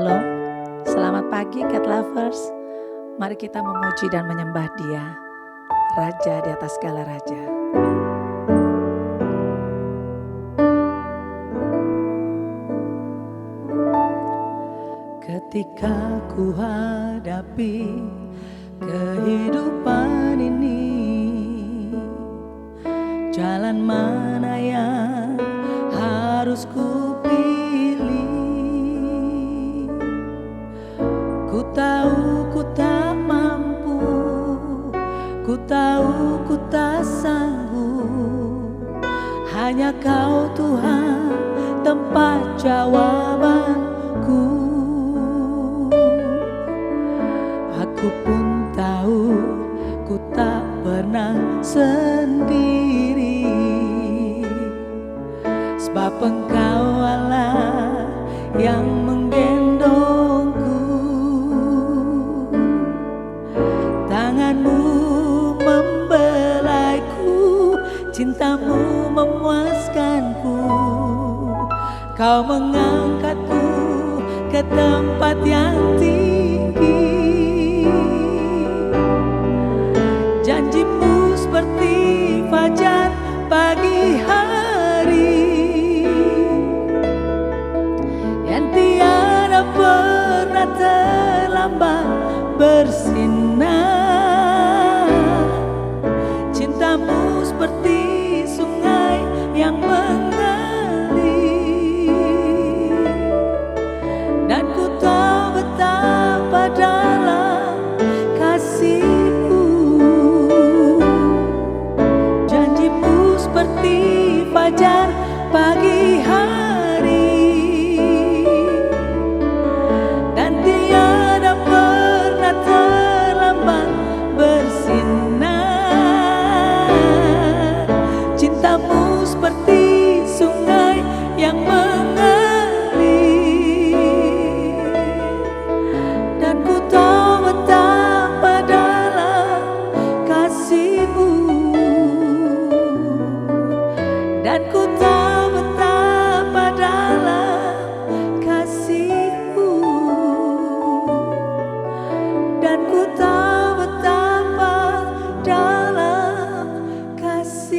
Shalom, selamat pagi Cat Lovers. Mari kita memuji dan menyembah Dia, Raja di atas segala raja. Ketika ku hadapi kehidupan ini, jalan mana yang harus ku pilih? Ku tahu ku tak mampu, ku tahu ku tak sanggup. Hanya Kau Tuhan tempat jawabanku. Aku pun tahu ku tak pernah sendiri, sebab Engkau Allah yang menggendongku. Tanganmu membelaiku, cintamu memuaskanku. Kau mengangkatku ke tempat yang tinggi. Janjimu seperti fajar pagi hari, yang tiada pernah terlambat bersinar. Cintamu seperti sungai yang mengalir, dan ku tahu betapa dalam kasih-Mu. Janjimu seperti fajar pagi hari, dan tiada pernah terlambat bersinar. Cintamu seperti sungai yang mengalir, dan ku tahu betapa dalam kasih-Mu, dan ku tahu betapa dalam kasih-Mu, dan ku tahu betapa dalam kasih-Mu.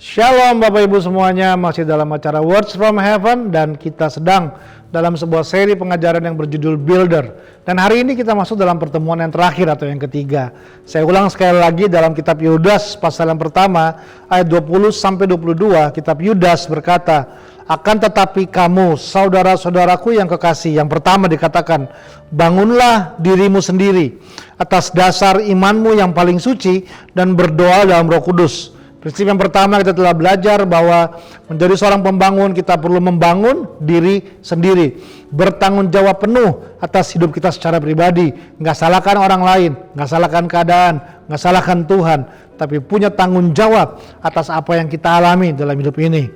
Shalom Bapak Ibu semuanya, masih dalam acara Words from Heaven dan kita sedang dalam sebuah seri pengajaran yang berjudul Builder. Dan hari ini kita masuk dalam pertemuan yang terakhir atau yang ketiga. Saya ulang sekali lagi dalam kitab Yudas pasal yang pertama ayat 20 sampai 22, kitab Yudas berkata, "Akan tetapi kamu, saudara-saudaraku yang kekasih," yang pertama dikatakan, "bangunlah dirimu sendiri atas dasar imanmu yang paling suci dan berdoa dalam Roh Kudus." Prinsip yang pertama kita telah belajar bahwa menjadi seorang pembangun kita perlu membangun diri sendiri, bertanggung jawab penuh atas hidup kita secara pribadi, nggak salahkan orang lain, nggak salahkan keadaan, nggak salahkan Tuhan, tapi punya tanggung jawab atas apa yang kita alami dalam hidup ini.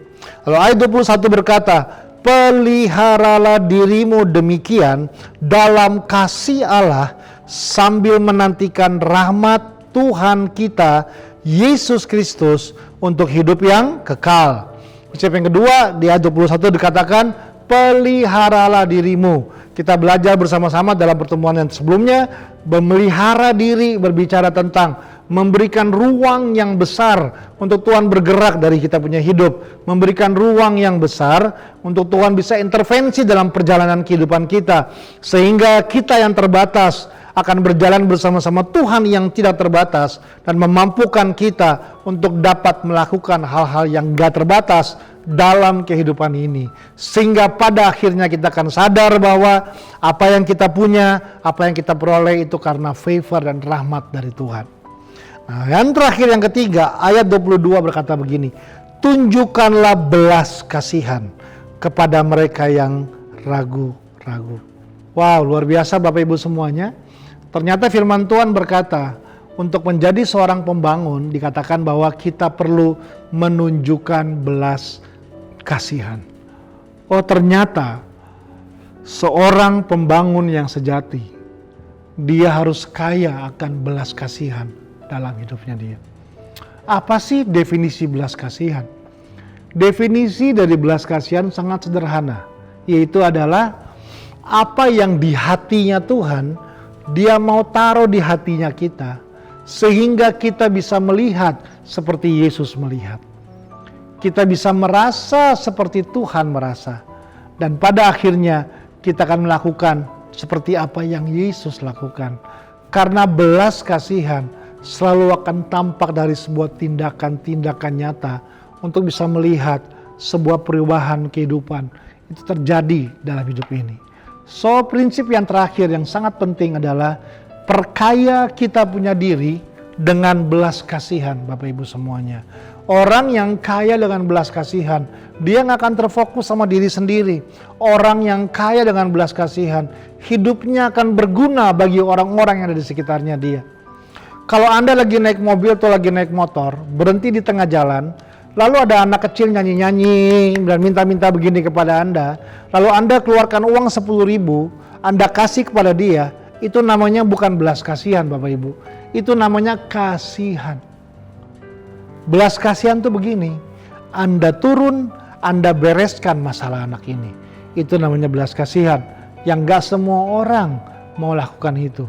Lalu ayat 21 berkata, "Peliharalah dirimu demikian dalam kasih Allah sambil menantikan rahmat Tuhan kita Yesus Kristus untuk hidup yang kekal." Prinsip yang kedua di ayat 21 dikatakan, "Peliharalah dirimu." Kita belajar bersama-sama dalam pertemuan yang sebelumnya, memelihara diri berbicara tentang memberikan ruang yang besar untuk Tuhan bergerak dari kita punya hidup, memberikan ruang yang besar untuk Tuhan bisa intervensi dalam perjalanan kehidupan kita, sehingga kita yang terbatas akan berjalan bersama-sama Tuhan yang tidak terbatas dan memampukan kita untuk dapat melakukan hal-hal yang gak terbatas dalam kehidupan ini. Sehingga pada akhirnya kita akan sadar bahwa apa yang kita punya, apa yang kita peroleh itu karena favor dan rahmat dari Tuhan. Nah, yang terakhir yang ketiga, ayat 22 berkata begini, "Tunjukkanlah belas kasihan kepada mereka yang ragu-ragu." Wow, luar biasa Bapak Ibu semuanya. Ternyata firman Tuhan berkata, untuk menjadi seorang pembangun dikatakan bahwa kita perlu menunjukkan belas kasihan. Oh, ternyata seorang pembangun yang sejati, dia harus kaya akan belas kasihan dalam hidupnya dia. Apa sih definisi belas kasihan? Definisi dari belas kasihan sangat sederhana, yaitu adalah apa yang di hatinya Tuhan, Dia mau taruh di hatinya kita, sehingga kita bisa melihat seperti Yesus melihat. Kita bisa merasa seperti Tuhan merasa. Dan pada akhirnya kita akan melakukan seperti apa yang Yesus lakukan. Karena belas kasihan selalu akan tampak dari sebuah tindakan-tindakan nyata untuk bisa melihat sebuah perubahan kehidupan itu terjadi dalam hidup ini. So, prinsip yang terakhir yang sangat penting adalah perkaya kita punya diri dengan belas kasihan, Bapak Ibu semuanya. Orang yang kaya dengan belas kasihan, dia nggak akan terfokus sama diri sendiri. Orang yang kaya dengan belas kasihan, hidupnya akan berguna bagi orang-orang yang ada di sekitarnya dia. Kalau Anda lagi naik mobil atau lagi naik motor, berhenti di tengah jalan, lalu ada anak kecil nyanyi-nyanyi dan minta-minta begini kepada Anda, lalu Anda keluarkan uang 10.000, Anda kasih kepada dia, itu namanya bukan belas kasihan Bapak Ibu, itu namanya kasihan. Belas kasihan tuh begini, Anda turun, Anda bereskan masalah anak ini, itu namanya belas kasihan, yang gak semua orang mau lakukan itu.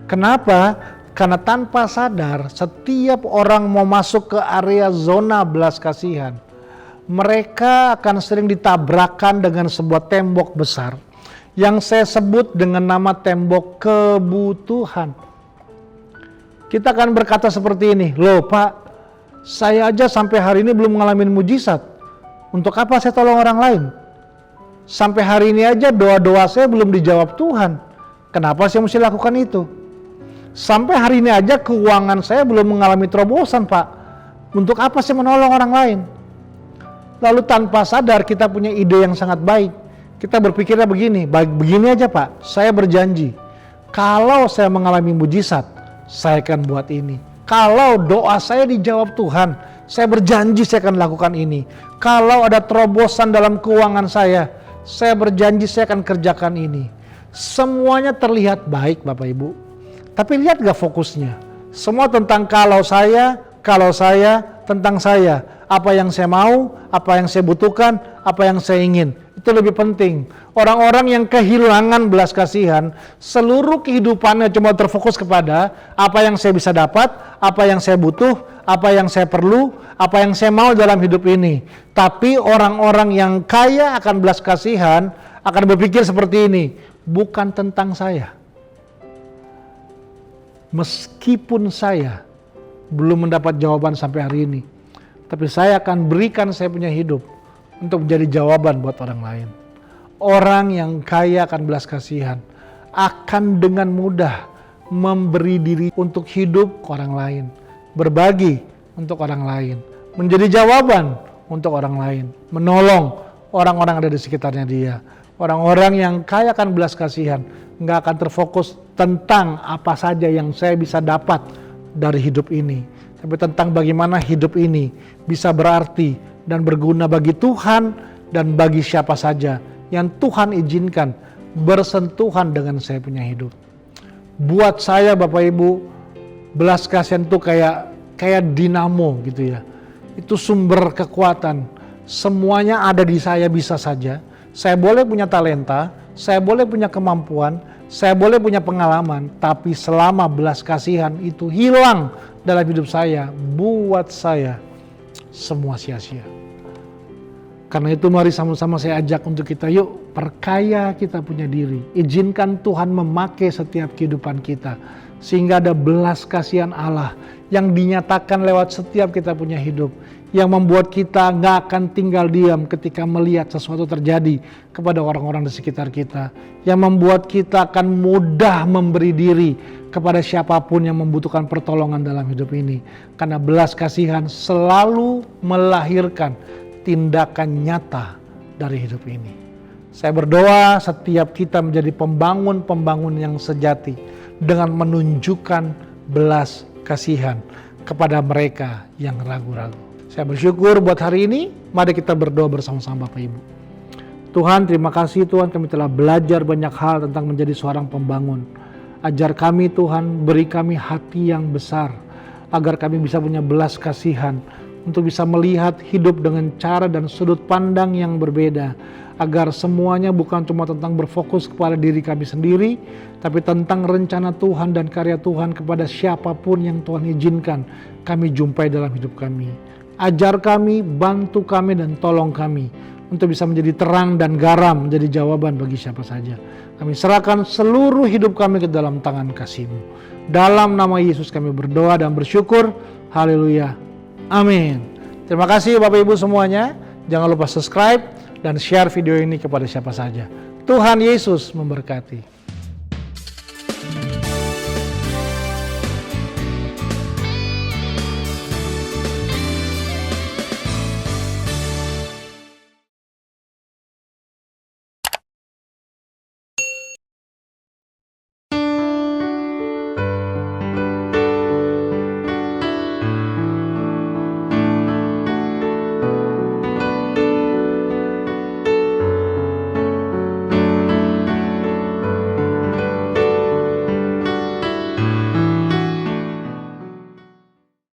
Kenapa? Karena tanpa sadar setiap orang mau masuk ke area zona belas kasihan, mereka akan sering ditabrakkan dengan sebuah tembok besar yang saya sebut dengan nama tembok kebutuhan. Kita akan berkata seperti ini, loh Pak, saya aja sampai hari ini belum ngalamin mujizat. Untuk apa saya tolong orang lain? Sampai hari ini aja doa-doa saya belum dijawab Tuhan. Kenapa saya mesti lakukan itu? Sampai hari ini aja keuangan saya belum mengalami terobosan Pak. Untuk apa saya menolong orang lain? Lalu tanpa sadar kita punya ide yang sangat baik. Kita berpikirnya begini, baik begini aja Pak, saya berjanji. Kalau saya mengalami mujizat, saya akan buat ini. Kalau doa saya dijawab Tuhan, saya berjanji saya akan lakukan ini. Kalau ada terobosan dalam keuangan saya berjanji saya akan kerjakan ini. Semuanya terlihat baik Bapak Ibu. Tapi lihat gak fokusnya? Semua tentang kalau saya, tentang saya. Apa yang saya mau, apa yang saya butuhkan, apa yang saya ingin. Itu lebih penting. Orang-orang yang kehilangan belas kasihan, seluruh kehidupannya cuma terfokus kepada apa yang saya bisa dapat, apa yang saya butuh, apa yang saya perlu, apa yang saya mau dalam hidup ini. Tapi orang-orang yang kaya akan belas kasihan akan berpikir seperti ini, bukan tentang saya. Meskipun saya belum mendapat jawaban sampai hari ini, tapi saya akan berikan saya punya hidup untuk menjadi jawaban buat orang lain. Orang yang kaya akan belas kasihan akan dengan mudah memberi diri untuk hidup ke orang lain, berbagi untuk orang lain, menjadi jawaban untuk orang lain, menolong orang-orang ada di sekitarnya dia. Orang-orang yang kaya akan belas kasihan nggak akan terfokus tentang apa saja yang saya bisa dapat dari hidup ini, tapi tentang bagaimana hidup ini bisa berarti dan berguna bagi Tuhan dan bagi siapa saja yang Tuhan izinkan bersentuhan dengan saya punya hidup. Buat saya Bapak Ibu, belas kasihan itu kayak dinamo gitu ya. Itu sumber kekuatan. Semuanya ada di saya bisa saja. Saya boleh punya talenta, saya boleh punya kemampuan, saya boleh punya pengalaman, tapi selama belas kasihan itu hilang dalam hidup saya, buat saya semua sia-sia. Karena itu mari sama-sama saya ajak untuk kita, yuk perkaya kita punya diri. Izinkan Tuhan memakai setiap kehidupan kita, sehingga ada belas kasihan Allah yang dinyatakan lewat setiap kita punya hidup, yang membuat kita gak akan tinggal diam ketika melihat sesuatu terjadi kepada orang-orang di sekitar kita, yang membuat kita akan mudah memberi diri kepada siapapun yang membutuhkan pertolongan dalam hidup ini. Karena belas kasihan selalu melahirkan tindakan nyata dari hidup ini. Saya berdoa setiap kita menjadi pembangun-pembangun yang sejati dengan menunjukkan belas kasihan kepada mereka yang ragu-ragu. Saya bersyukur buat hari ini, mari kita berdoa bersama-sama Bapak Ibu. Tuhan, terima kasih Tuhan, kami telah belajar banyak hal tentang menjadi seorang pembangun. Ajar kami Tuhan, beri kami hati yang besar agar kami bisa punya belas kasihan, untuk bisa melihat hidup dengan cara dan sudut pandang yang berbeda, agar semuanya bukan cuma tentang berfokus kepada diri kami sendiri, tapi tentang rencana Tuhan dan karya Tuhan kepada siapapun yang Tuhan izinkan kami jumpai dalam hidup kami. Ajar kami, bantu kami, dan tolong kami untuk bisa menjadi terang dan garam, menjadi jawaban bagi siapa saja. Kami serahkan seluruh hidup kami ke dalam tangan kasih-Mu. Dalam nama Yesus kami berdoa dan bersyukur. Haleluya. Amin. Terima kasih Bapak Ibu semuanya. Jangan lupa subscribe dan share video ini kepada siapa saja. Tuhan Yesus memberkati.